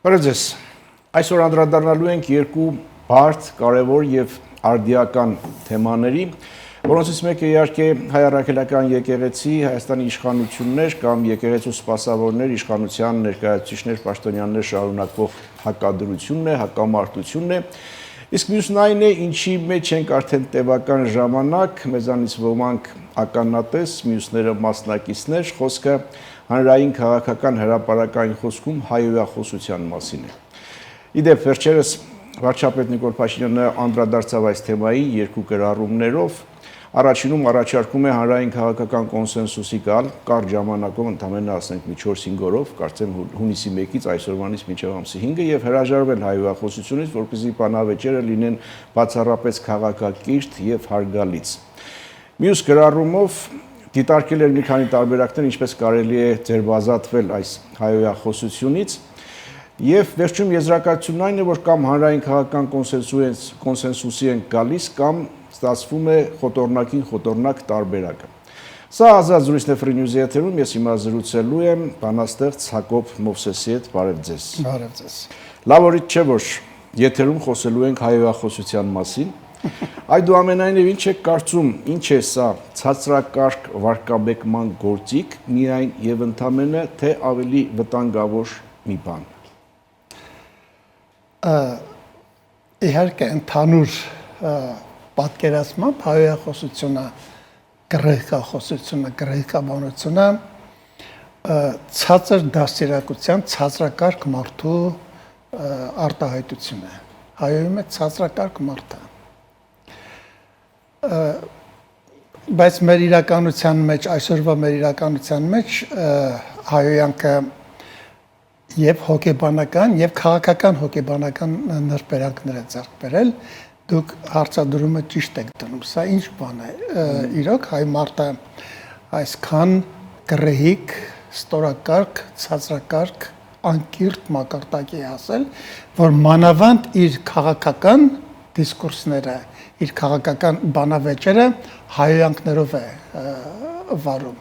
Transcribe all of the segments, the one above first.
Բարև ձեզ։ Այսօր անդրադառնալու ենք երկու բարդ, կարևոր եւ արդիական թեմաների, որոնցից մեկը իհարկե հայ առաքելական եկեղեցի, Հայաստանի իշխանություններ կամ եկեղեցու սպասավորներ, իշխանության ներկայացուցիչներ, պաշտոնյաներ շարունակվող հակադրությունն է, հակամարտությունն է։ Իսկ մյուսն այն է, ինչի մեջ ենք արդեն տևական ժամանակ, մեզանից ոմանք ականատես, մյուսները մասնակիցներ, խոսքը հանրային քաղաքական հրապարակային խոսքում հայհոյախոսության մասին է։ Իդեպ վերջերս վարչապետ Նիկոլ Փաշինյանը անդրադարձավ այս թեմայի երկու գրառումներով, առաջինում առաջարկում է հանրային քաղաքական կոնսենսուսի գալ կարճ ժամանակով, ընդամենը ասենք մի 4-5 օրով, կարծեմ հունիսի 1-ից այսօրվանից մինչև ամսի 5-ը եւ հրաժարվել հայհոյախոսությունից, որպեսզի բանավեճերը լինեն բացառապես քաղաքակիրթ եւ հարգալից։ Մյուս գրառումով դիտարկել էր մի քանի տարբերակներ, ինչպես կարելի է ձերբազատվել այս հայհոյախոսությունից եւ վերջում եզրակացությունն այն է, որ կամ հանրային քաղաքական կոնսենսուսի են գալիս, կամ ստացվում է խոտորնակին խոտորնակ տարբերակը։ Սա ազատ զրույցն է Free News-ի եթերում, ես հիմա զրուցելու եմ բանաստեղծ Հակոբ Մովսեսի հետ, բարև ձեզ։ Բարև ձեզ։ Լավ օրից չէ, որ եթերում խոսելու ենք հայհոյախոսության մասին։ Այդուամենայնիվ ինչ եք կարծում, ինչ է սա ցածրակարգ վարկաբեկման գործիք, միայն եւ ընդամենը, թե ավելի վտանգավոր մի բան։ Իհարկե ընդհանուր պատկերացմամբ հայհոյախոսությունը, գռեհկախոսությունը, գռեհկաբանությունը ցածր դաստիարակության ցածրակարգ մարդու արտահայտություն է։ Հայհոյում է ցածրակարգ մարդը։ Բայց մեր իրականության մեջ, այսօրվա մեր իրականության մեջ հայհոյանքը եւ հոգեբանական եւ քաղաքական հոգեբանական նրբերանգներ է ձեռք բերել, դուք հարցադրումը ճիշտ եք դնում, սա ինչ բան է, իրոք հայ մարդը այսքան գռեհիկ, ստորակարգ, ցածրակարգ, անկիրթ մակարդակի հասել, որ մանավանդ իր քաղաքական դիսկուրսները, իր քաղաքական բանավեճերը հայհոյանքներով է վարում։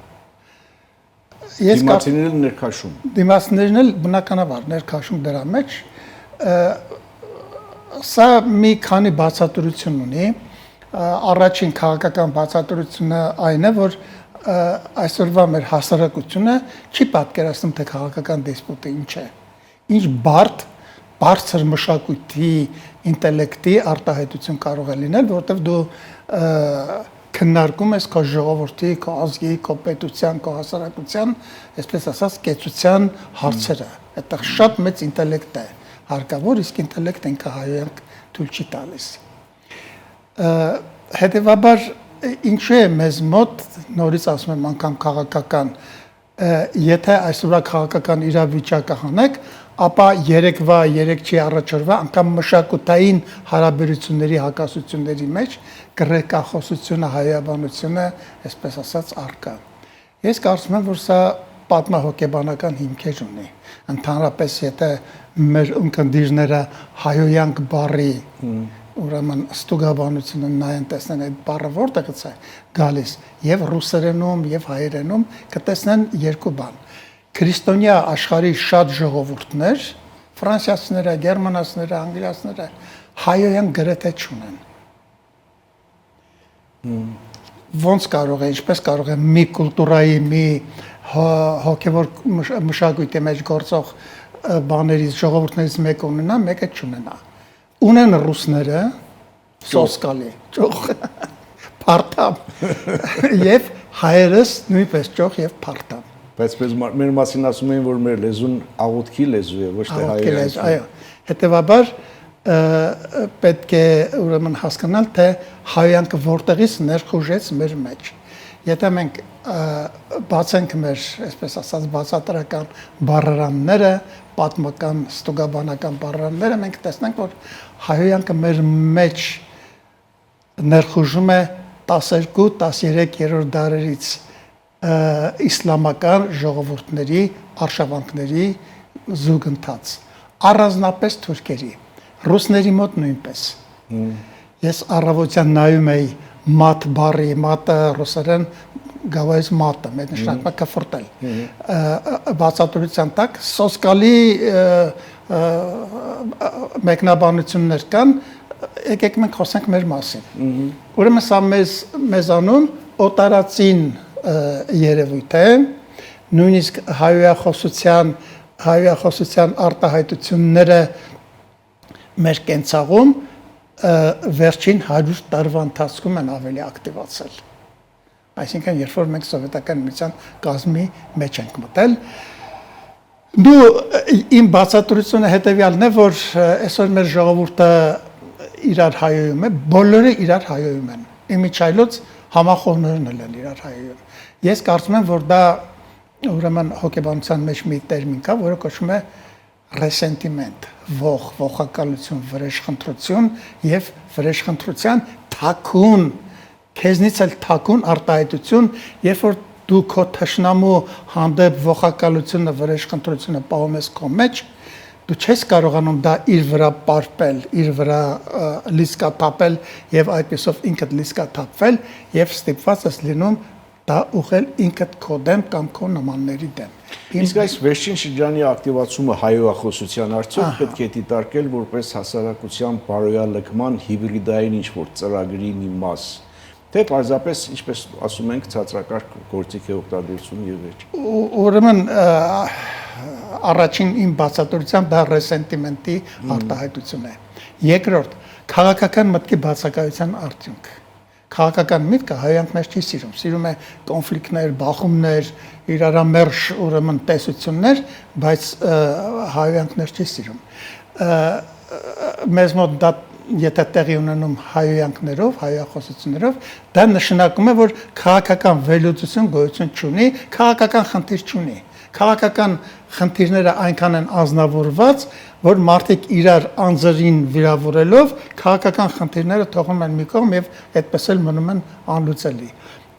Դիմացիներն ներքաշում։ Դիմացիներն էլ բնականաբար ներքաշում դրա մեջ, սա մի քանի բացատրություն ունի, առաջին քաղաքական բացատրությունը այն է, որ այսօրվա մեր հասարակությունը չի պատկերացնում, թե քաղաքական դեսպոտը ինչ է, ինչ բարձր մշակույթի, ինտելեկտի արտահայտություն կարող է լինել, որովհետև դու քննարկում ես քո ժողովրդի, քո ազգի, քո պետության, քո հասարակության, այսպես ասած, կեցության հարցերը։ Այդտեղ շատ մեծ ինտելեկտ է հարկավոր, իսկ ինտելեկտը ինքը հայհոյանք թույլ չի տալիս։ Հետևաբար ինչու է մեզ մոտ, նորից ասում եմ անգամ քաղաքական, եթե այսօրվա քաղաքական իրավիճակը հանեք, ապա երեքչի առաջորվա անգամ մշակութային հարաբերությունների հակասությունների մեջ գռեհկախոսությունը, հայհոյանությունը, այսպես ասած, առկա։ Ես կարծում եմ, որ սա պատմահոգեբանական հիմքեր ունի։ Ընդհանրապես, եթե մեր ունկնդիրները հայհոյանք բառի, ուրեմն ստուգաբանությունը նայեն տեսնեն այդ բառը որտեղից է գալիս, եւ ռուսերենում եւ հայերենում կտեսնեն երկու բան։ Քրիստոնյա աշխարհի շատ ժողովուրդներ, ֆրանսիացիները, գերմանացիները, անգլիացիները հայհոյան գրեթե չունեն։ Ոնց կարող է, ինչպես կարող է մի կուլտուրայի, մի հոգևոր մշակույթի մեջ գործող բաներից, ժողովուրդներից մեկը ունենա, մեկը չունենա։ Ունեն ռուսները, սոսկալի, ճոխ, փարթամ, եւ հայերս նույնպես ճոխ եւ փարթամ։ Բայց մեր մասին ասում են, որ մեր լեզուն աղոթքի լեզու է, ոչ թե հայերեն։ Այո, հետևաբար պետք է ուրեմն հասկանալ, թե հայհոյանքը որտեղից ներխուժեց մեր մեջ։ Եթե մենք բացենք մեր, այսպես ասած, բացատրական բառարանները, պատմական, ստուգաբանական բառարանները, մենք տեսնենք, որ հայհոյանքը մեր մեջ ներխուժում է 12-13-րդ դարերից իսլամական ժողովուրդների արշավանքների զուգընթաց, առանձնապես թուրքերի, ռուսների մոտ նույնպես։ Ես առավոտյան նայում էի մատ բառի, մատը ռուսերեն գավայից մատը, մեծ նշանակում է կֆրտել։ Բացատրության տակ սոսկալի մեկնաբանություններ կան, եկեք մենք խոսենք մեր մասին։ Ուրեմն սա մեզանուն օտարածին երևույթ է, նույնիսկ հայոյախոսության արտահայտությունները մեր կենցաղում վերջին 100 տարվա ընթացքում են ավելի ակտիվացել։ Այսինքն, երբ որ մենք սովետական միության կազմի մեջ ենք մտել, դու իմ բացատրությունը հետևյալն է, որ այսօր մեր ժողովուրդը իրար հայոյում է, բոլորը իրար հայոյում են։ Իմիջայլոց համախոհներն են իրար հայոյում։ Ես կարծում եմ, որ դա ուրեմն հոգեբանության մեջ մի տերմին կա, որը կոչվում է resentiment, ողողակալություն, վրեժխնդրություն եւ վրեժխնդրության թաքուն, քեզնից էլ թաքուն արտահայտություն, երբ որ դու քո թշնամու հանդեպ ողողակալությունը, վրեժխնդրությունը պահում ես քո մեջ, դու չես կարողանում դա իր վրա պարպել, իր վրա լիսկաթափել եւ այդպեսով ինքդ լիսկաթափվել եւ ստիպված ես լինում դա ուղղել ինքդ քո դեմ կամ քո նմանների դեմ։ Իսկ այս վերջին շրջանի ակտիվացումը հայոյախոսության արդյոք պետք է դիտարկել որպես հասարակության բարոյալքման հիբրիդային ինչ-որ ծրագրի մի մաս, թե պարզապես, ինչպես ասում ենք, ցածրակարգ գործիք է օգտագործում եւ վերջ։ Ուրեմն առաջին իմ բացատրությամբ դա ռեսենտիմենտի արտահայտություն է։ Երկրորդ, քաղաքական մտքի բացակայության արդյունք։ Քաղաքական միտքը հայանքներ չի սիրում, սիրում է կոնֆլիկտներ, բախումներ, իրարամերժ ուրեմն տեսություններ, բայց հայանքներ չի սիրում։ Մեզ մոտ դա եթե տեղի ունենում հայոյանքներով, հայոյախոսություններով, դա նշանակում է, որ քաղաքական վերլուծություն գոյություն չունի, քաղաքական խնդիր չունի։ Քաղաքական խնդիրները այնքան են ազնվորված, որ մարդիկ իրար անձրին վիրավորելով քաղաքական խնդիրները թողնում են մի կողմ եւ այդպես էլ մնում են անլուծելի։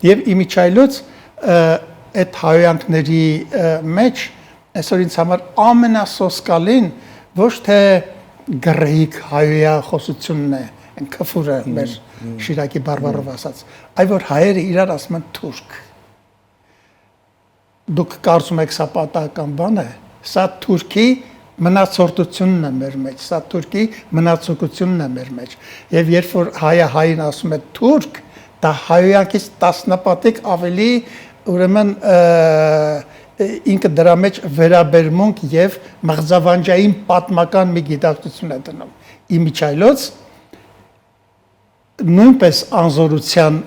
Եվ իմիջայլոց այդ հայոյանքների մեջ այսօր ինձ համար ամենասոսկալին ոչ թե գրեիք հայոյախոսությունն է, այն քֆուրը մեր Շիրակի բարբառով ասած, այլ որ հայերը իրար ասում են թուրք։ Դուք կարծում եք սա պատահական բան է, սա թուրքի մնացորդությունն է մեր մեջ, սա թուրքի մնացողությունն է մեր մեջ։ Եվ երբ որ հայը հային ասում է թուրք, դա հայոյանքից տասնապատիկ ավելի ուրեմն ինքը դրա մեջ վերաբերմունք եւ մղձավանջային պատմական մի գիտակցություն է դնում։ Իմիջայլոց նույնպես անզորության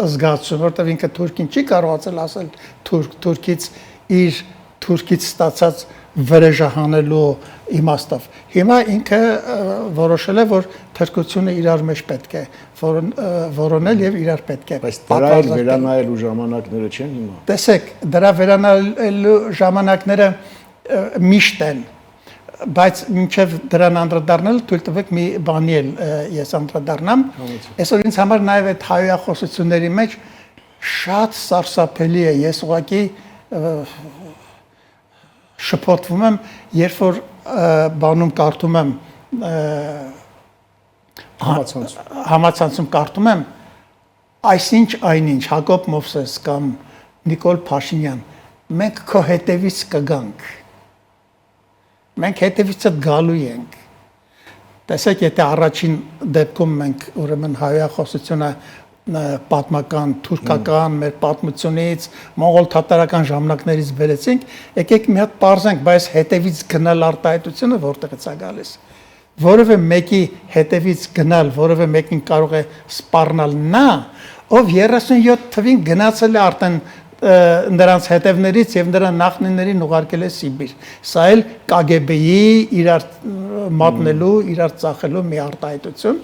զգացում, որտեղ ինքը թուրքին չի կարողացել ասել թուրքից ստացած վրեժահանելու իմաստով։ Հիմա ինքը որոշել է, որ թրքությունը իրար մեջ պետք է որոնել եւ իրար պետք է։ Բայց դրա էլ վերանայելու ժամանակները չեն հիմա։ Տեսեք, դրա վերանայելու ժամանակները միշտ են, բայց մինչև դրան անդրադառնալ թույլ տվեք մի բանի էլ ես անդրադառնամ։ Այսօր ինձ համար նաև այդ հայոյախոսությունների մեջ շատ սարսափելի է, ես ուղղակի շփոթվում եմ, երբ որ բանում կարդում եմ համացանցում կարդում եմ այսինչ այնինչ Հակոբ Մովսես կամ Նիկոլ Փաշինյան, մենք քո հետևից կգանք։ Մենք հետևիցդ գալու ենք։ Տեսեք, եթե առաջին դեպքում մենք ուրեմն հայոյախոսությունը պատմական, թուրքական, մեր պատմությունից, մոնղոլ թաթարական ժամանակներից վերեցինք, եկեք մի հատ պարզենք, բայց հետևից գնալ արտահայտությունը որտեղից է գալիս։ Որևէ մեկի հետևից գնալ, որևէ մեկին կարող է սպառնալ նա, ով 37 թվին գնացել է արդեն նրանց հետևներից եւ նրա նախնիներին ուղարկել է Սիբիր։ Սա էլ KGB-ի իրար մատնելու, իրար ծախելու մի արտահայտություն։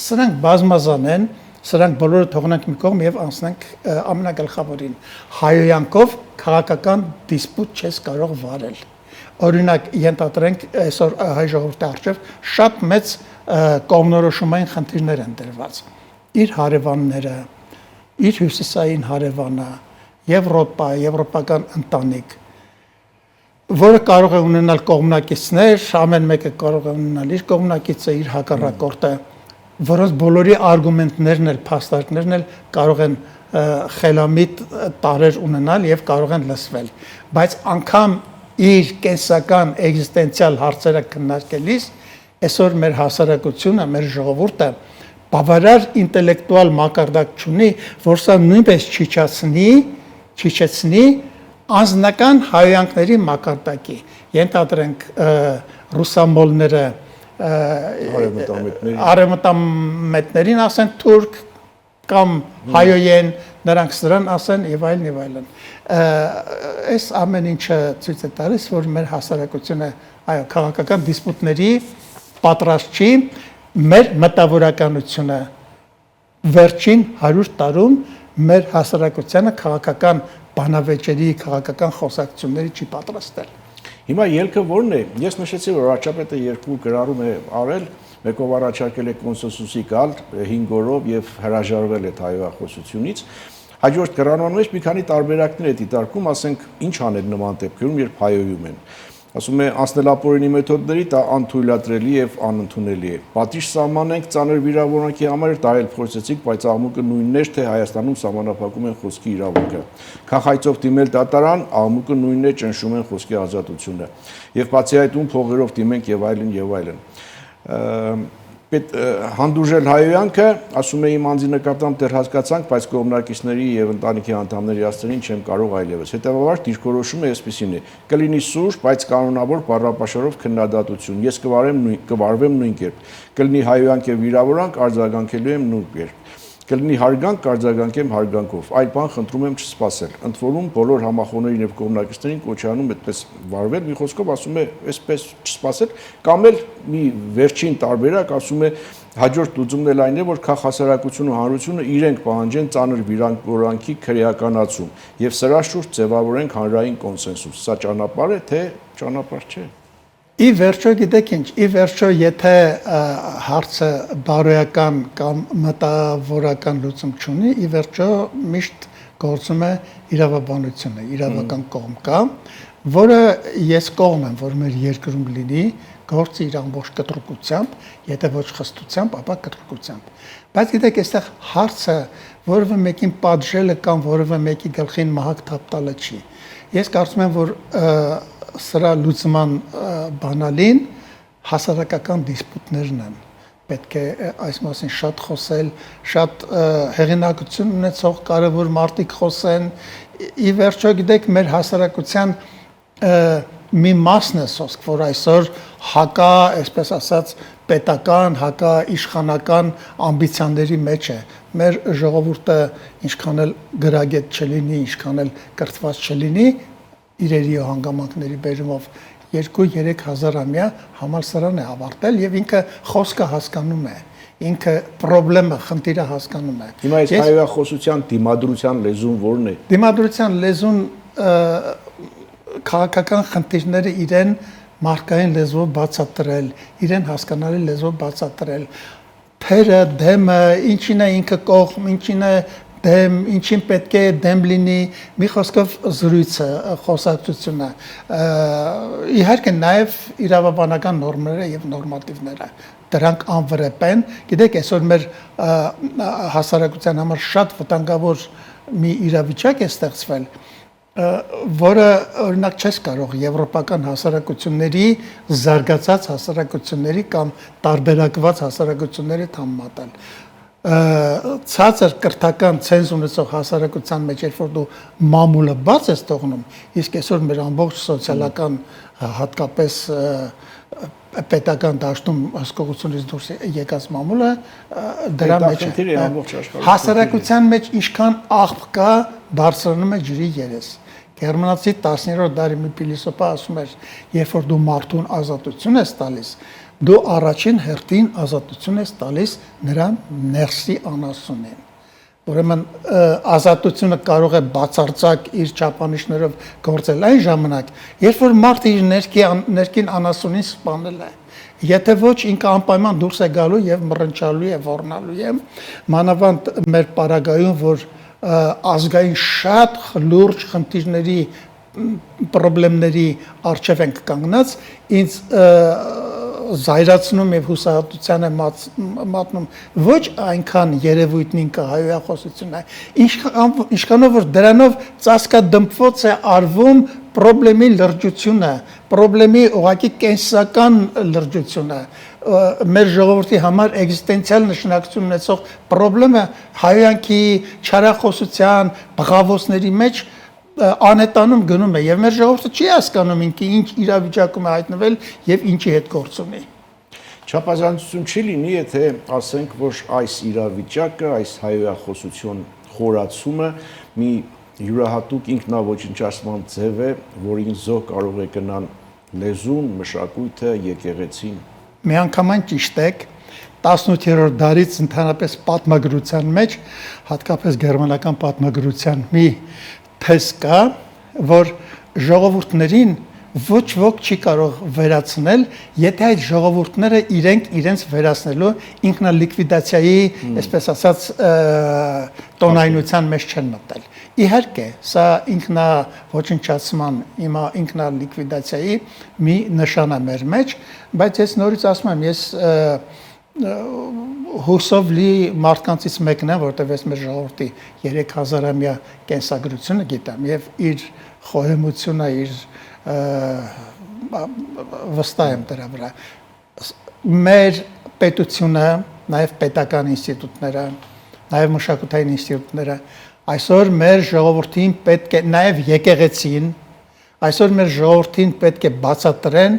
Սրանք բազմազան են, սրանք բոլորը թողնենք մի կողմ եւ անցնենք ամենագլխավորին։ Հայոյանքով քաղաքական դիսպուտ չես կարող վարել։ Օրինակ, ենթադրենք այսօր հայ ժողովրդի առջև շատ մեծ կողմնորոշումային խնդիրներ են դրված։ Իր հարևանները, իր հյուսիսային հարևանը, Եվրոպա, եվրոպական ընտանիք, որը կարող է ունենալ կողմնակիցներ, ամեն մեկը կարող է ունենալ իր կողմնակիցը, իր հակառակորդը, որոնց բոլորի արգումենտներն էլ, փաստարկներն էլ կարող են խելամիտ տարեր ունենալ եւ կարող են լսվել, բայց անգամ իր կենսական էգզիստենցիալ հարցերը քննարկելիս այսօր մեր հասարակությունը, մեր ժողովուրդը բավարար ինտելեկտուալ մակարդակ ունի, որ սա նույնպես չիջեցնի անձնական հայհոյանքների մակարդակի։ Ենթադրենք ռուսամոլները արևմտամետներին ասեն թուրք կամ հայոյեն, նրանք սրան ասեն եւ այլն եւ այլն։ Այս ամեն ինչը ցույց է տալիս, որ մեր հասարակությունը այո քաղաքական դիսպուտների պատրաստ չի, մեր մտավորականությունը վերջին 100 տարում մեր հասարակությանը քաղաքական բանավեճերի, քաղաքական խոսակցությունների չի պատրաստել։ Հիմա ելքը ո՞րն է։ Ես նշեցի, որ վարչապետը երկու գրառում է արել, մեկով առաջարկել է կոնսենսուսի գալ 5 օրով եւ հրաժարվել այդ հայրախոսությունից։ Հաջորդ գրառման մեջ մի քանի տարբերակներ է դիտարկում, ասենք, ինչ անել նման դեպքերում, երբ հայոյում են։ Ասում է անձնելապորինի մեթոդների դա անթույլատրելի եւ անընդունելի է։ Պատիժ սահմանենք ծանր վիրավորանքի համար դա էլ փորձեցիք, բայց աղմուկը նույնն էր, թե Հայաստանում սահմանափակում են խոսքի իրավունքը։ Քաղաքայցով դիմել դատարան, աղմուկը նույնն է, ճնշում են խոսքի ազատությունը։ Եվ բացի այդ ում փողերով դիմենք եւ այլն եւ այլն։ Հանդուրժել հայոյանքը, ասում է իմ անձի նկատմամբ դեռ հասկացանք, բայց կողմնակիցների եւ ընտանիքի անդամների հասցրին չեմ կարող այլևս։ Հետևաբար դիրքորոշումը այսպեսին է. կլինի սուր, բայց կանոնավոր բառապաշարով քննադատություն։ Ես կվարվեմ նույն կերպ։ Կլինի հայոյանք եւ վիրավորանք, արձագանքելու եմ նույն կերպ։ Կլինի հարգանք, կարձագանքեմ հարգանքով։ Այլ բան խնդրում եմ չսպասել։ Ընդ որում բոլոր համախոհներին եւ կողմնակիցներին կոչանում այդպես վարվել, մի խոսքով ասում է, այսպես չսպասել, կամ էլ մի վերջին տարբերակ ասում է հաջորդ լուծումն էլ այն է, որ քաղաքասարակությունը հանրությունը իրենք պահանջեն ծանր վիրավորանքի քրեականացում եւ սրա շուրջ ձևավորենք հանրային կոնսենսուս։ Սա ճանապարհ է, թե ճանապարհ չէ։ Ի վերջո գիտեք ինչ, ի վերջո եթե հարցը բարոյական կամ մտավորական լուծում չունի, ի վերջո միշտ գործում է իրավաբանությունը, իրավական կողմ կա, որը ես կողմ եմ, որ մեր երկրում լինի, գործի իր ամբողջ կտրուկությամբ, եթե ոչ խստությամբ, ապա կտրուկությամբ։ Բայց գիտեք, այստեղ հարցը որևէ մեկին պատժելը կամ որևէ մեկի գլխին մահակ թափ տալը չի։ Ես կարծում եմ, որ սրա լուծման բանալին հասարակական դիսպուտներն են։ Պետք է այս մասին շատ խոսել, շատ հեղինակություն ունեցող կարևոր մարդիկ խոսեն։ Ի վերջո գիտեք, մեր հասարակության մի մասն է սոսկ, որ այսօր հակա, այսպես ասած, պետական, հակա իշխանական ամբիցիաների մեջ է։ Մեր ժողովուրդը ինչքան էլ գրագետ չլինի, ինչքան էլ կրթված չլինի, իրերի ու հանգամանքների բերումով 2-3 հազարամյա համալսարան է ավարտել եւ ինքը խոսքը հասկանում է, ինքը խնդիրը խնդիրը հասկանում է։ Հիմա այս հայրախոսության դիմադրության լեզուն ո՞րն է։ Դիմադրության լեզուն քաղաքական խնդիրները իրեն մարդկային լեզվով բացատրել, իրեն հասկանալի լեզվով բացատրել, թերը, դեմը, ինչին է ինքը կողմ, ինչին է դեմ, ինչին պետք է դեմ լինի, մի խոսքով զրույցը, խոսակցությունը, իհարկե նաև իրավաբանական նորմերը եւ նորմատիվները, դրանք անվրեպ են, գիտեք, այսօր մեր հասարակության համար շատ վտանգավոր մի իրավիճակ է ստեղծվել, որը օրինակ չես կարող եվրոպական հասարակությունների, զարգացած հասարակությունների կամ տարբերակված հասարակությունների համեմատել։ Ցածր կրթական ցենզ ունեցող հասարակության մեջ երբ որ դու մամուլը բաց ես թողնում, իսկ այսօր մեր ամբողջ սոցիալական հատկապես պետական դաշտում հսկողությունից դուրս եկած մամուլը դրա մեջ է։ Հասարակության մեջ ինչքան աղբ կա, բարձրանում է ջրի երես։ Գերմանացի 10-րդ դարի մի փիլիսոփա ասում էր, երբ որ դու մարդուն ազատություն ես տալիս, դու առաջին հերթին ազատություն ես տալիս նրան ներսի անասունին։ Ուրեմն ազատությունը կարող է բացարձակ իր չափանիշներով գործել այն ժամանակ, երբ որ մարդը իր ներքին անասունին սպանել է։ Եթե ոչ, ինքը անպայման դուրս է գալու եւ մռնչալու է, ոռնալու է, մանավանդ մեր պարագայում, որ ազգային շատ լուրջ խնդիրների, խնդիրների առջև ենք կանգնած, ինձ զայրացնում եւ հուսահատության է մատնում ոչ այնքան երևույթն ինքը հայոյախոսությունն է, ինչքանով որ դրանով ծածկադմփված է արվում Պրոբլեմի լրջությունը, պրոբլեմի ուղղակի կենսական լրջությունը, մեր ժողովրդի համար էգզիստենցիալ նշանակություն ունեցող պրոբլեմը հայոյանքի չարախոսության, բղավոցների մեջ անետանում գնում է եւ մեր ժողովուրդը չի հասկանում ինքը ինչ իրավիճակում է հայտնվել եւ ինչի հետ գործ ունի։ Չափազանցություն չի լինի, եթե ասենք, որ այս իրավիճակը, այս հայոյախոսություն խորացումը մի յուրահատուկ ինքնաոչնչացման ձև է, որին զոհ կարող է գնալ լեզուն, մշակույթը, եկեղեցին։ Միանգամայն ճիշտ եք, 18-րդ դարից ընդհանրապես պատմագրության մեջ, հատկապես գերմանական պատմագրության մի թեզ կա, որ ժողովուրդներին ոչ ոք չի կարող վերացնել, եթե այդ ժողովուրդները իրենց վերացնելու ինքնալիկվիդացիայի, այսպես ասած, տոնայնության մեջ չեն մտել։ Իհարկե, սա ինքնաոչնչացման, ինքնալիկվիդացիայի մի նշան է մեր մեջ, բայց ես նորից ասում եմ, ես հուսով լի մարդկանցից մեկն եմ, որտեղ ես մեր ժողովրդի 3000-ամյա կենսագրությունը գիտեմ եւ իր խոհեմությունը, իր վստահ եմ դրա վրա։ Մեր պետությունը, նաև պետական ինստիտուտները, նաև մշակութային ինստիտուտները այսօր մեր ժողովրդին պետք է, նաև եկեղեցին, այսօր մեր ժողովրդին պետք է բացատրեն,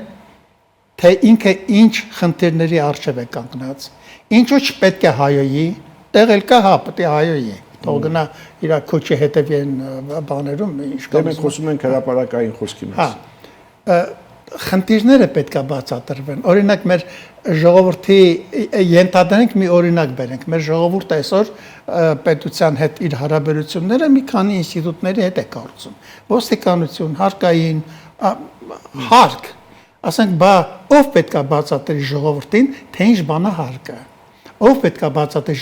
թե ինքը ինչ խնդիրների առջև է կանգնած, ինչու չպետք է հայոյի, տեղ էլ կա, հա, պետք է հայոյի։ Թող գնա իր քոչի հետևի են բաներում ինչ կա։ Մենք խոսում ենք հրապարակային խոսքի մասին։ Հա, խնդիրները պետք է բացատրվեն։ Օրինակ մեր ժողովրդի ենթադրենք մի օրինակ բերենք։ Մեր ժողովուրդը այսօր պետության հետ իր հարաբերությունները մի քանի ինստիտուտների հետ է կառուցում։ Ոստիկանություն, հարկային, հարկ։ Ասենք, բա ով պետք է բացատրի ժողովրդին, թե ինչ բան է հարկը։ Ով պետք է բացատրի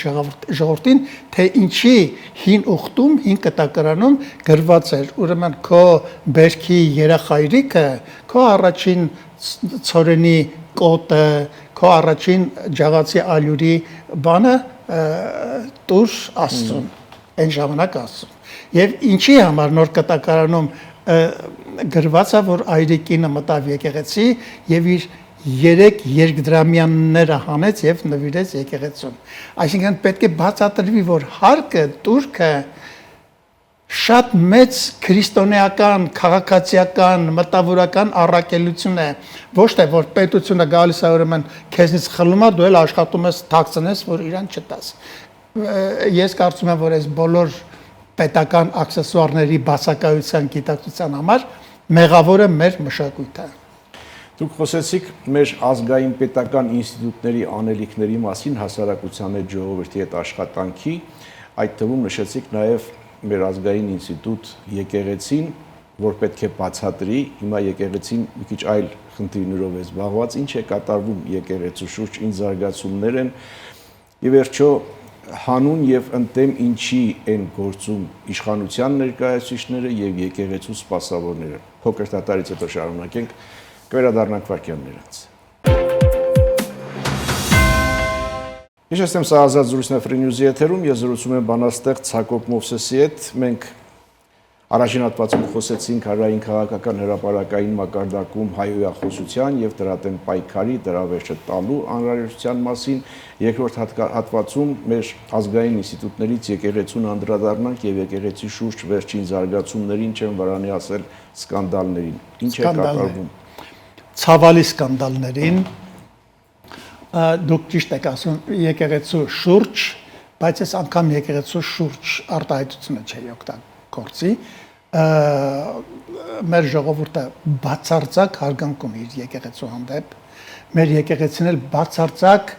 ժողովրդին, թե ինչի հին ուխտում, հին կտակարանում գրված էր, ուրեմն քո բերքի երախայրիկը, քո առաջին ցորենի կոտը, քո առաջին ջաղացի ալյուրի բանը տուր Աստծուն, այն ժամանակ Աստծուն։ Եվ ինչի համար նոր կտակարանում գրված է, որ այրիկինը մտավ եկեղեցի եւ իր 3 երկդրամյանները հանեց եւ նվիրեց եկեղեցուն։ Այսինքն պետք է բացատրվի, որ հարկը, турքը շատ մեծ քրիստոնեական, քաղաքացիական, մտավորական առաքելություն է, ոչ թե որ պետությունը գալիս է ուրեմն քեզնից խլում է, դու էլ աշխատում ես թաքցնես, որ իրան չտաս։ Ես կարծում եմ, որ այս բոլոր պետական աքսեսուարների բացակայության գիտակցության համար մեղավորը մեր մշակույթը է։ Դուք խոսեցիք մեր ազգային պետական ինստիտուտների անելիքների մասին, հասարակության հետ, ժողովրդի հետ աշխատանքի, այդ թվում նշեցիք նաև մեր ազգային ինստիտուտ եկեղեցին, որ պետք է բացատրի, հիմա եկեղեցին մի քիչ այլ խնդիրներով է զբաղված, ինչ է կատարվում եկեղեցու շուրջ, ինչ զարգացումներ են, ի վերջո հանուն եւ ընդդեմ ինչի են գործում իշխանության ներկայացուցիչները եւ եկեղեցու սպասավորները։ Փոքր դատարից հետո շարունակենք, կվերադառնանք վարքյաններց։ Հիշեցնեմ, սա ազատ զրույցն է Free News-ի եթերում, ես զրուցում եմ բանաստեղծ Հակոբ Մովսեսի հետ, մենք առաջին հատվածում խոսեցինք հանրային քաղաքական հրապարակային մակարդակում հայոյախոսության եւ դրա դեմ պայքարի, դրա վերջը տալու անհրաժեշտության մասին, երկրորդ հատվածում մեր ազգային ինստիտուտներից եկեղեցուն անդրադառնանք եւ եկեղեցի շուրջ վերջին զարգացումներին, չեմ վարանի ասել սկանդալներին։ Ինչ է կատարվում։ Ցավալի սկանդալներին, դուք ճիշտ եք ասում, եկեղեցու շուրջ, բայց այս անգամ եկեղեցու շուրջ արտահայտությունը չի օգտագործի, մեր ժողովուրդը բացարձակ հարգանք ունի իր եկեղեցու հանդեպ, մեր եկեղեցին էլ բացարձակ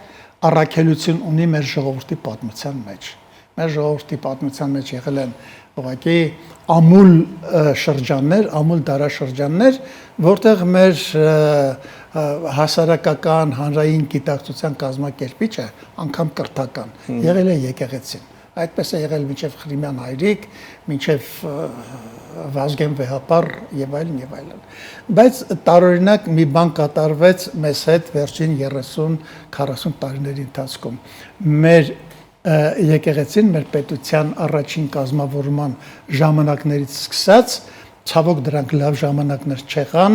առաքելություն ունի մեր ժողովրդի պատմության մեջ։ Մեր ժողովրդի պատմության մեջ եղել են ուղղակի ամուլ շրջաններ, ամուլ դարաշրջաններ, որտեղ մեր հասարակական հանրային գիտակցության կազմակերպիչը անգամ կրթական եղել է եկեղեցին։ Այդպես է եղել մինչև Խրիմյան հայրիկ, մինչև Վազգեն վեհապար եւ այլն եւ այլն։ Բայց տարօրինակ մի բան կատարվեց մեզ հետ վերջին 30-40 տարիների ընթացքում։ Մեր եկեղեցին մեր պետության առաջին կազմավորման ժամանակներից սկսած ցավոք դրանք լավ ժամանակներ չեղան,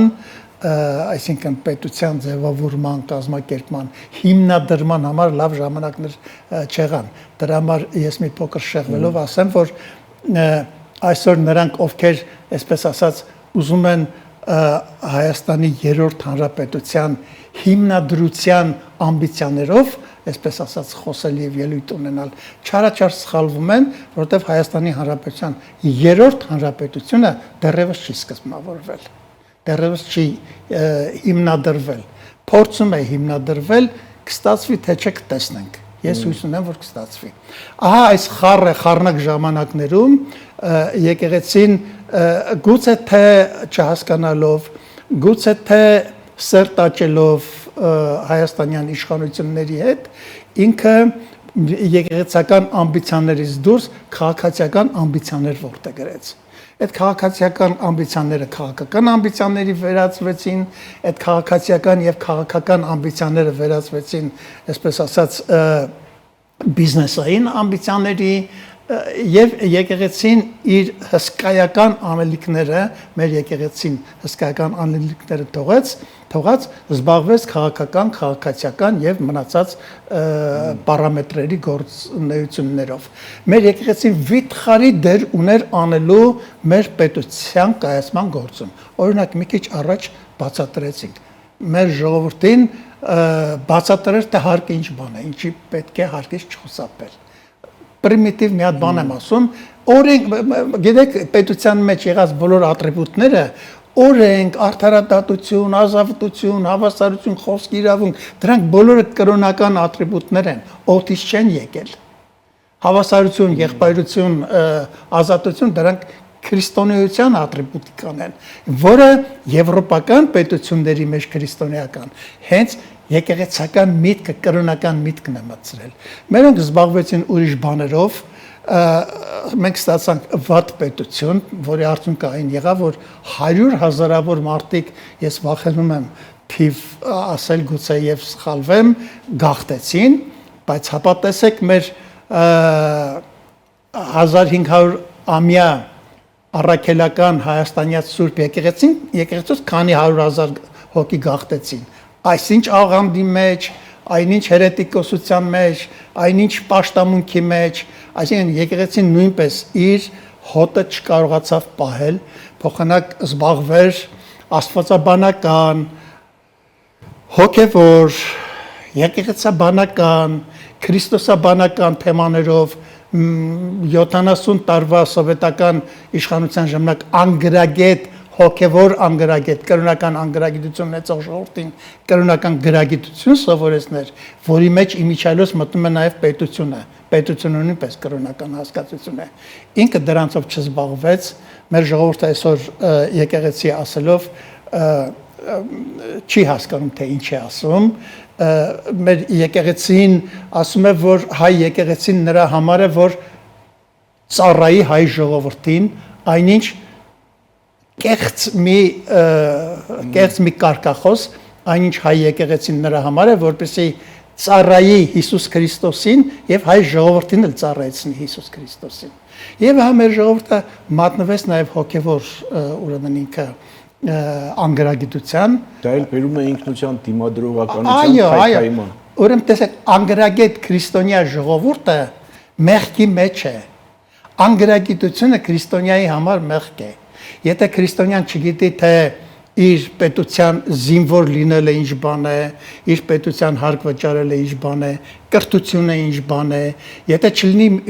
այսինքն պետության ձևավորման, կազմակերպման, հիմնադրման համար լավ ժամանակներ չեղան։ Դրա համար ես մի փոքր շեղվելով ասեմ, որ այսօր նրանք, ովքեր, այսպես ասած, ուզում են Հայաստանի երրորդ հանրապետության հիմնադրության ամբիցիաներով, այսպես ասած, խոսել եւ ելույթ ունենալ, չարաչար սխալվում են, որովհետեւ Հայաստանի հանրապետության երրորդ հանրապետությունը դեռևս չի սկզբնավորվել, դեռևս չի հիմնադրվել, փորձում է հիմնադրվել, կստացվի թե չէ կտեսնենք։ Ես հույս ունեմ, որ կստացվի։ Ահա այս խառնակ ժամանակներում եկեղեցին գուցե թե չհասկանալով, գուցե թե սերտաճելով հայաստանյան իշխանությունների հետ, ինքը եկեղեցական ամբիցիաներից դուրս քաղաքացիական ամբիցիաներ որդեգրեց։ Այդ քաղաքացիական ամբիցիաները քաղաքական ամբիցիաների վերածվեցին, այդ քաղաքացիական եւ քաղաքական ամբիցիաները վերածվեցին, այսպես ասած, բիզնեսային ամբիցիաների եւ եկեղեցին իր հսկայական անելիքները, մեր եկեղեցին հսկայական անելիքները թողած զբաղվեց քաղաքական, քաղաքացիական եւ մնացած պարամետրերի գործունեություններով։ Մեր եկեղեցին վիթխարի դեր ուներ անելու մեր պետության կայացման գործում։ Օրինակ մի քիչ առաջ բացատրեցինք։ Մեր ժողովրդին բացատրել թե հարկը ինչ բան է, ինչի պետք է հարկից չխուսափել։ Պրիմիտիվ մի հատ բան եմ ասում, օրենք, գիտեք, պետության մեջ եղած բոլոր ատրիբուտները, օրենք, արդարադատություն, ազատություն, հավասարություն, խոսքի իրավունք, դրանք բոլորը կրոնական ատրիբուտներ են, օդից չեն եկել։ Հավասարություն, եղբայրություն, ազատություն, դրանք քրիստոնեության ատրիբուտիկան են, որը եվրոպական պետությունների մեջ քրիստոնեական, հենց եկեղեցական միտքը, կրոնական միտքն է մտցրել։ Մերոնք զբաղվեցին ուրիշ բաներով, մենք ստացանք վատ պետություն, որի արդյունքը այն եղավ, որ 100,000-ավոր մարդիկ, ես վախենում եմ թիվ ասել գուցե եւ սխալվեմ, գաղթեցին, բայց հապատեսեք մեր 1500-ամյա առաքելական հայաստանյաց Սուրբ եկեղեցուց քանի 100,000 հոգի գաղթեցին։ Այսինչ աղանդի մեջ, այնինչ հերետիկոսության մեջ, այնինչ պաշտամունքի մեջ, այսինքն եկեղեցին նույնպես իր հոտը չկարողացավ պահել, փոխանակ զբաղվեր աստվածաբանական, հոգևոր, եկեղեցաբանական, քրիստոսաբանական թեմաներով 70 տարվա սովետական իշխանության ժամանակ անգրագետ, հոգևոր անգրագետ, կրոնական անգրագիտություն ունեցող ժողովրդին կրոնական գրագիտություն սովորեցներ, որի մեջ իմիջիալոց մտնում է նաև պետությունը, պետությունը նույնպես կրոնական հասկացություն է։ Ինքը դրանցով չզբաղվեց, մեր ժողովուրդը այսօր եկեղեցի ասելով չի հասկանում թե ինչ է ասում, մեր եկեղեցին ասում է, որ հայ եկեղեցին նրա համար է, որ ծառայի հայ ժողովրդին, այնինչ կեղծ մի կարգախոս, այնինչ հայ եկեղեցին նրա համար է, որպեսզի ծառայի Հիսուս Քրիստոսին եւ հայ ժողովրդին էլ ծառայեցնի Հիսուս Քրիստոսին։ Եվ հա մեր ժողովուրդը մատնվեց նաեւ հոգևոր ուրեմն ինքը անգրագիտության, դա էլ բերում է ինքնության դիմադրողականության քայքայման։ Ուրեմն տեսեք, անգրագետ քրիստոնյա ժողովուրդը մեղքի մեջ է։ Անգրագիտությունը քրիստոնյայի համար մեղք է։ Եթե քրիստոնյան չգիտի թե իր պետության զինվոր լինելը ինչ բան է, իր պետության հարկ վճարելը ինչ բան է, կրթությունը ինչ բան է, եթե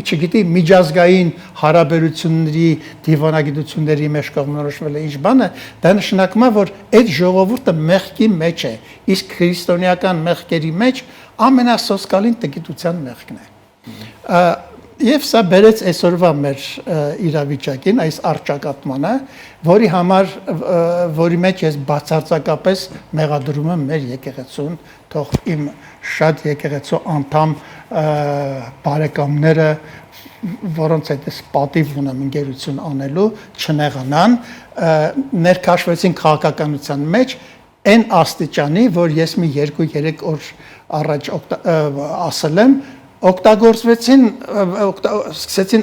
չգիտի միջազգային հարաբերությունների դիվանագիտությունների մեջ կողմնորոշվելը ինչ բան է, դա նշանակում է, որ այդ ժողովուրդը մեղքի մեջ է, իսկ քրիստոնեական մեղքերի մեջ ամենասոսկալին տգիտության մեղքն է։ Եվ սա բերեց այսօրվա մեր իրավիճակին, այս առճակատմանը, որի մեջ ես բացարձակապես մեղադրում եմ մեր եկեղեցուն, թող իմ շատ եկեղեցու անդամ բարեկամները, որոնց հետ ես պատիվ ունեմ ընկերություն անելու, չնեղանան, ներքաշվեցին քաղաքականության մեջ այն աստիճանի, որ ես մի 2-3 օր առաջ ասել եմ, սկսեցին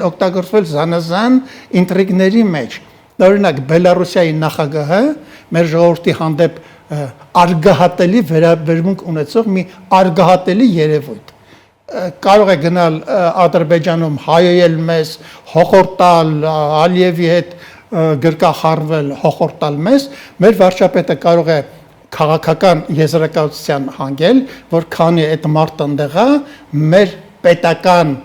օգտագործվել զանազան ինտրիգների մեջ, Օրինակ Բելարուսիայի նախագահը մեր ժողովրդի հանդեպ արգահատելի վերաբերմունք ունեցող մի արգահատելի երևույթ կարող է գնալ Ադրբեջանում հայել մեզ, հոխորտալ Ալիևի հետ գրկախառվել, հոխորտալ մեզ, մեր վարչապետը կարող է քաղաքական եզրակացության հանգել, որ քանի այդ մարդը ընդեղ է, մեր պետական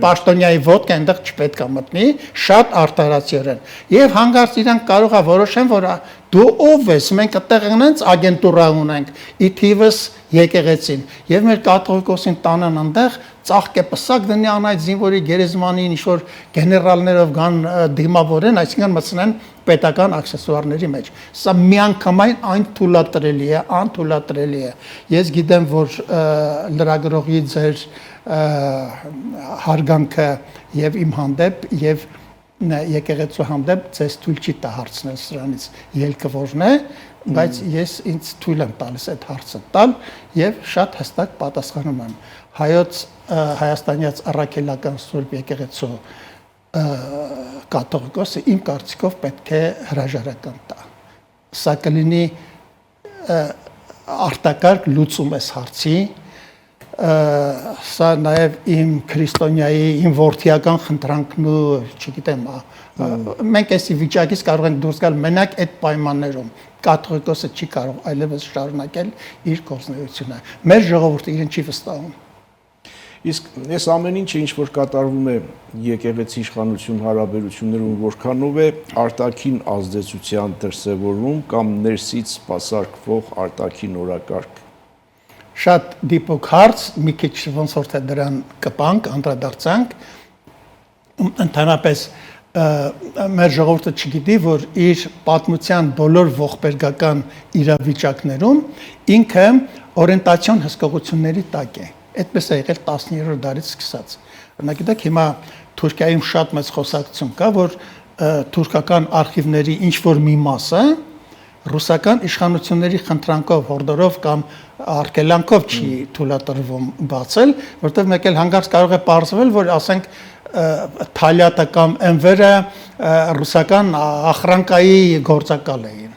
պաշտոնյայի ոտքը այնտեղ չպետք է մտնի, շատ արտահայտորեն։ Եվ հանգարց իրանք կարող է որոշեն, որ դու ով ես, մենք այդտեղ այնց ագենտուրա ունենք, ի թիվս եկեղեցին։ Եվ մեր կաթողիկոսին տանան այնտեղ ծաղկե պսակ դնի անայց զինվորի գերեզմանին ինչ-որ գեներալներով գան դիմավորեն, այսինքն մտցնեն պետական աքսեսուարների մեջ։ Սա միանգամայն այն թույլատրելի է, անթույլատրելի է։ Ես գիտեմ, որ լրագրողի ձեր հարգանքը եւ իմ հանդեպ եւ եկեղեցու հանդեպ ձեզ թույլ չի տա հարցնել սրանից ելքը որն է, բայց ես ինձ թույլ եմ տալիս այդ հարցը տալ եւ շատ հստակ պատասխանում եմ։ Հայաստանյաց առաքելական Սուրբ եկեղեցու կաթողիկոսը իմ կարծիքով պետք է հրաժարական տա։ Սա կլինի արտակարգ լուծում էս հարցի, սա նաև իմ քրիստոնյայի, իմ որդիական խնդրանքն ու, չգիտեմ, մենք էսի վիճակից կարող ենք դուրս գալ մենակ այդ պայմաններում։ Կաթողիկոսը չի կարող այլևս շարունակել իր գործունեությունը։ Մեր ժողովուրդը իրեն չի վստահում։ Իսկ այս ամեն ինչը ինչ որ կատարվում է եկեղեցի իշխանություն հարաբերություններում որքանով է արտաքին ազդեցության դրսևորում կամ ներսից սպասարկվող արտաքին օրակարգ։ Շատ դիպուկ հարց, մի քիչ ոնց որ թե դրան կպանք, անդրադարձանք, ընդհանրապես մեր ժողովուրդը չգիտի, որ իր պատմության բոլոր ողբերգական իրավիճակներում ինքը օրենտացիոն հսկողությունների տակ է։ Այդպես է եղել 19-րդ դարից սկսած։ Օրինակ գիտեք, հիմա Թուրքիայում շատ մեծ խոսակցություն կա, որ թուրքական արխիվների ինչ որ մի մասը ռուսական իշխանությունների խնդրանքով, հորդորով կամ արգելանքով չի թույլատրվում բացել, որտեղ մեկ էլ հանգարց կարող է պարզվել, որ ասենք Թալյատը կամ Էնվերը ռուսական ախրանկայի գործակալ էին։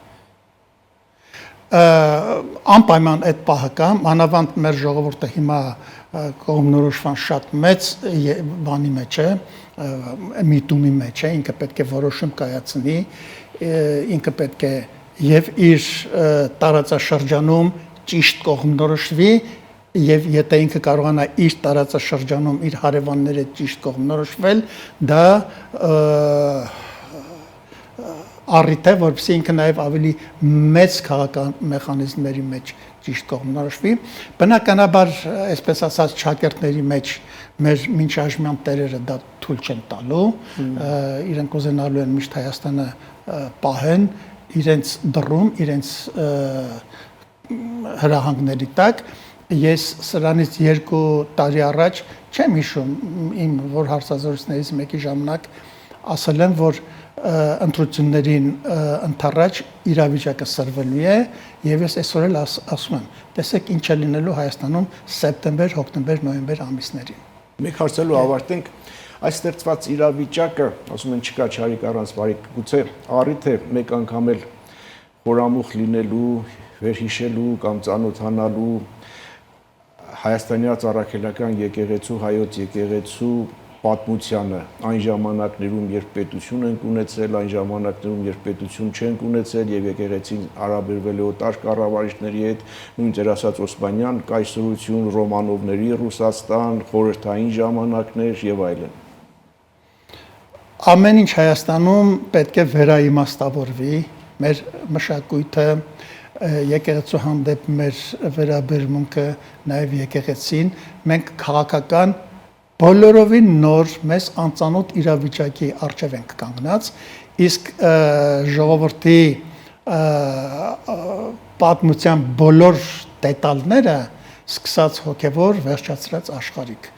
Անպայման այդ պահը կա, մանավանդ մեր ժողովուրդը հիմա կողմնորոշման շատ մեծ բանի մեջ է, միտումի մեջ է, ինքը պետք է որոշում կայացնի, ինքը պետք է եւ իր տարածաշրջանում ճիշտ կողմնորոշվի եւ եթե ինքը կարողանա իր տարածաշրջանում իր հարևանները ճիշտ կողմնորոշվել, դա առիթ է, որպեսզի ինքը նաև ավելի մեծ քաղաքական մեխանիզմների մեջ ճիշտ կողմնորոշվի։ Բնականաբար, այսպես ասած, շակերտների մեջ մեր մինչ այժմյան տերերը դա թույլ չեն տալու, իրենք ուզենալու են միշտ Հայաստանը պահեն իրենց դռում, իրենց հրահանգների տակ։ Ես սրանից 2 տարի առաջ չեմ հիշում իմ որ հարցազրույցներից մեկի ժամանակ ասել եմ, որ ընտրություններին ընթառաջ իրավիճակը սրվելու է եւ ես այսօր էլ ասում եմ, տեսեք ինչ է լինելու Հայաստանում սեպտեմբեր, հոկտեմբեր, նոյեմբեր ամիսներին։ Մեկ հարցելու ավարտենք, այս ստեղծված իրավիճակը, ասում են չկա չարիք առանց բարիք, գուցե առիթ է մեկ անգամ էլ խորամուխ լինելու, վերհիշելու կամ ծանոթանալու Հայաստանյաց առաքելական եկեղեցու, հայոց եկեղեցու պատմությանը այն ժամանակներում, երբ պետություն ենք ունեցել, այն ժամանակներում, երբ պետություն չենք ունեցել եւ եկեղեցին հարաբերվել է օտար կառավարիչների հետ, նույն ձեր ասած Օսմանյան կայսրություն, Ռոմանովների Ռուսաստան, խորհրդային ժամանակներ եւ այլն։ Ամեն ինչ Հայաստանում պետք է վերաիմաստավորվի, մեր մշակույթը, եկեղեցու հանդեպ մեր վերաբերմունքը, նաև եկեղեցին, մենք քաղաքական բոլորովին նոր մեզ անծանոթ իրավիճակի առջև ենք կանգնած, իսկ ժողովրդի պատմության բոլոր դետալները սկսած հոգևոր, վերջացրած աշխարհիկ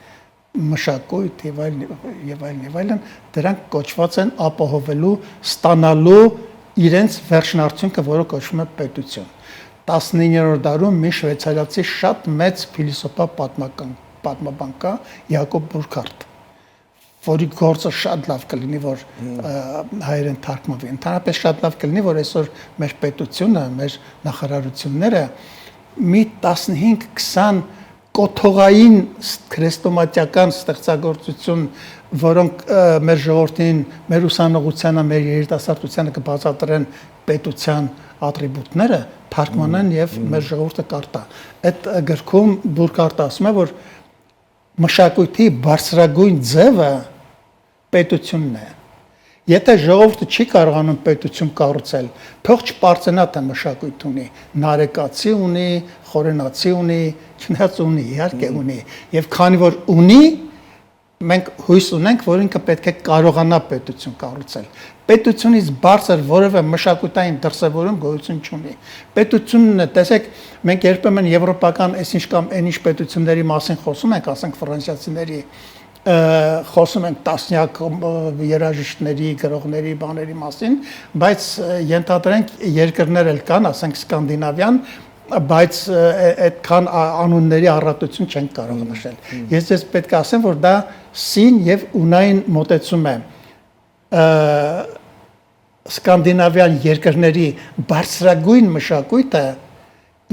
մշակույթ եւ այլն, դրանք կոչված են ապահովելու, ստանալու իրենց վերջնարդյունքը, որը կոչվում է պետություն։ 19-րդ դարում մի շվեյցարացի շատ մեծ փիլիսոփա պատմաբան կա Յակոբ Բուրքհարտ։ որի գործը շատ լավ կլինի, որ հայերեն թարգմանվի։ Ընդհանրապես շատ լավ կլինի, որ այսօր մեր պետությունը, մեր նախարարությունները մի 15-20 կոթողային քրեստոմատիական ստեղծագործություն, որոնք մեր ժողովրդին, մեր ուսանողությանը, մեր երիտասարդությանը կբացատրեն պետության ատրիբուտները, թարգմանեն եւ մեր ժողովուրդը կարտա։ Այդ գրքում Բուրկարտը ասում է, որ մշակույթի բարձրագույն ձևը պետությունն է։ Եթե ժողովուրդը չի կարողանում պետություն կառուցել, թող չպարծենա թե մշակույթ ունի, նարեկացի ունի, խորենացի ունի, չնայած ունի, իհարկե ունի, եւ քանի որ ունի, մենք հույս ունենք, որ ինքը պետք է կարողանա պետություն կառուցել։ Պետությունից բարձր որևէ մշակութային դրսևորում գոյություն չունի։ Պետությունն է, տեսեք, մենք երբեմն եվրոպական այսինչ կամ այնինչ պետությունների մասին խոսում ենք, ասենք ֆրանսիացիների, խոսում ենք տասնյակ երաժիշտների, գրողների, բաների մասին, բայց ենթադրենք երկրներ էլ կան, ասենք սկանդինավյան, բայց այդքան անունների առատություն չենք կարող նշել։ Ես ձեզ պետք է ասեմ, որ դա սին եւ ունային մոտեցում է սկանդինավյան երկրների բարձրագույն մշակույթը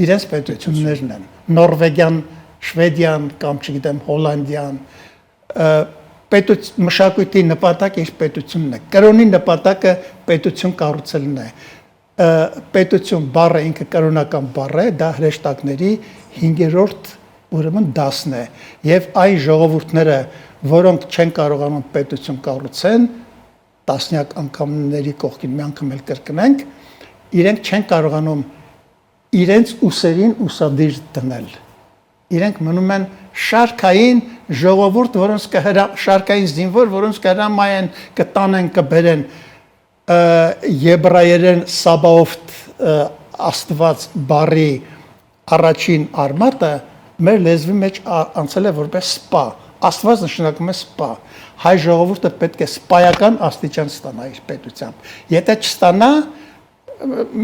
իրենց պետություններն են։ Նորվեգիան, Շվեդիան կամ չգիտեմ Հոլանդիան մշակույթի նպատակը իր պետությունն է։ Կրոնի նպատակը պետություն կառուցելն է։ Պետություն բառը ինքը կրոնական բառ է, դա հրեշտակների 5-րդ ուրեմն դասն է։ Եվ այն ժողովուրդները, որոնք չեն կարողանում պետություն կառուցեն, տասնյակ անգամների կողքին մի անգամ էլ կրկնենք, իրենք չեն կարողանում իրենց ուսերին ուսադիր դնել։ Իրենք մնում են շարքային ժողովուրդ, որոնց շարքային զինվոր, որոնց կհրամայեն, կտանեն, կբերեն եբրայերեն Սաբաոֆտ աստված բառի առաջին արմատը մեր լեզվի մեջ անցել է որպես սպա։ Աստված նշանակում է սպա։ Հայ ժողովուրդը պետք է սպայական աստիճան ստանա իր պետությամբ։ Եթե չստանա,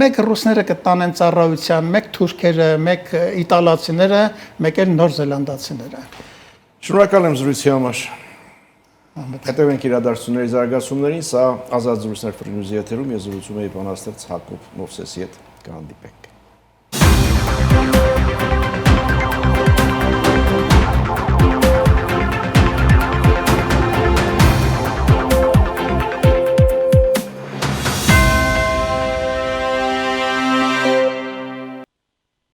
մեկ ռուսները կտանեն ծառայության, մեկ թուրքերը, մեկ իտալացիները, մեկ էլ նոր զելանդացիները։ Շնորհակալ եմ զրույցի համար։ Հետևենք իրադարձությունների զարգացումներին, սա ազատ զրույցներ Free News եթերում, ես զրուցում եի բանաստեղծ Հակոբ Մովսեսի հետ, կհանդիպենք։